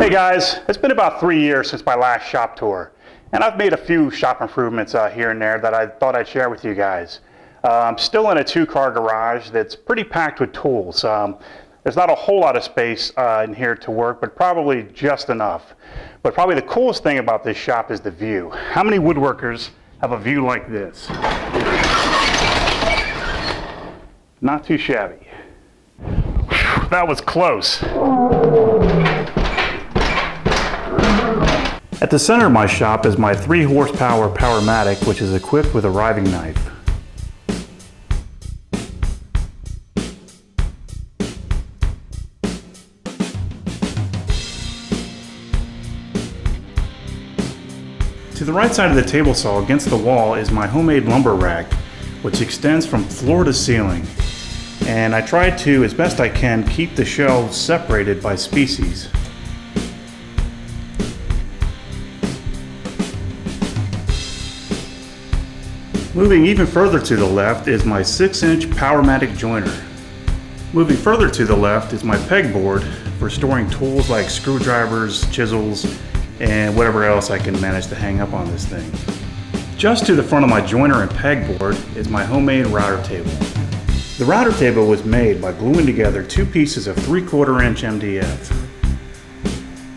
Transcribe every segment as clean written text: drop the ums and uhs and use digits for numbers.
Hey guys, it's been about 3 years since my last shop tour, and I've made a few shop improvements here and there that I thought I'd share with you guys. I'm still in a 2-car garage that's pretty packed with tools. There's not a whole lot of space in here to work, but probably just enough. But probably the coolest thing about this shop is the view. How many woodworkers have a view like this? Not too shabby. Whew, that was close. At the center of my shop is my 3-horsepower Powermatic, which is equipped with a riving knife. To the right side of the table saw against the wall is my homemade lumber rack, which extends from floor to ceiling. And I tried to, as best I can, keep the shelves separated by species. Moving even further to the left is my 6-inch Powermatic joiner. Moving further to the left is my pegboard for storing tools like screwdrivers, chisels, and whatever else I can manage to hang up on this thing. Just to the front of my joiner and pegboard is my homemade router table. The router table was made by gluing together 2 pieces of 3/4-inch MDF.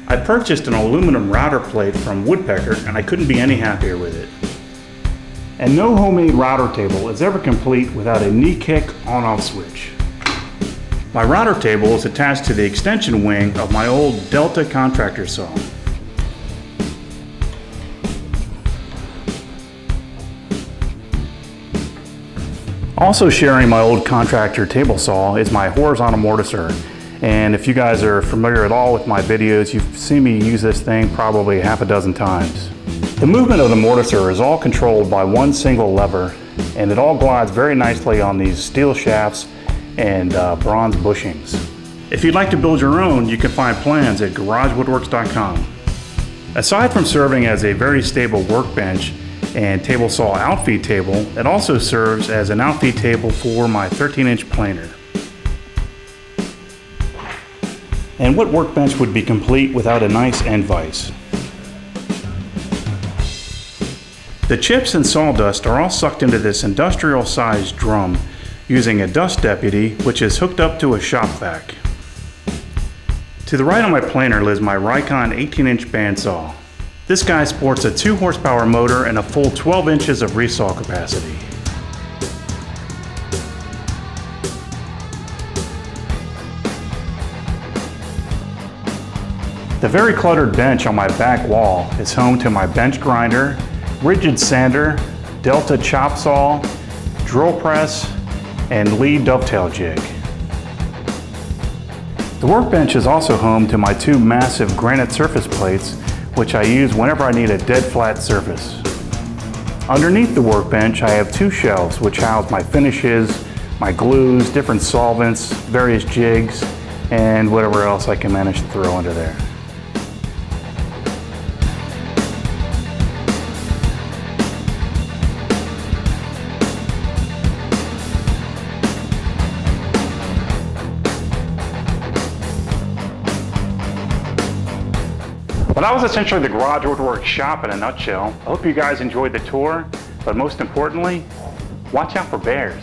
I purchased an aluminum router plate from Woodpecker and I couldn't be any happier with it. And no homemade router table is ever complete without a knee kick on-off switch. My router table is attached to the extension wing of my old Delta contractor saw. Also sharing my old contractor table saw is my horizontal mortiser. And if you guys are familiar at all with my videos, you've seen me use this thing probably half a dozen times. The movement of the mortiser is all controlled by one single lever, and it all glides very nicely on these steel shafts and bronze bushings. If you'd like to build your own, you can find plans at GarageWoodworks.com. Aside from serving as a very stable workbench and table saw outfeed table, it also serves as an outfeed table for my 13-inch planer. And what workbench would be complete without a nice end vise? The chips and sawdust are all sucked into this industrial-sized drum using a dust deputy, which is hooked up to a shop vac. To the right on my planer lives my Rikon 18-inch bandsaw. This guy sports a 2-horsepower motor and a full 12 inches of resaw capacity. The very cluttered bench on my back wall is home to my bench grinder, rigid sander, Delta chop saw, drill press, and Lee dovetail jig. The workbench is also home to my 2 massive granite surface plates, which I use whenever I need a dead flat surface. Underneath the workbench I have 2 shelves which house my finishes, my glues, different solvents, various jigs, and whatever else I can manage to throw under there. Well, that was essentially the Garage Woodworks shop in a nutshell. I hope you guys enjoyed the tour, but most importantly, watch out for bears.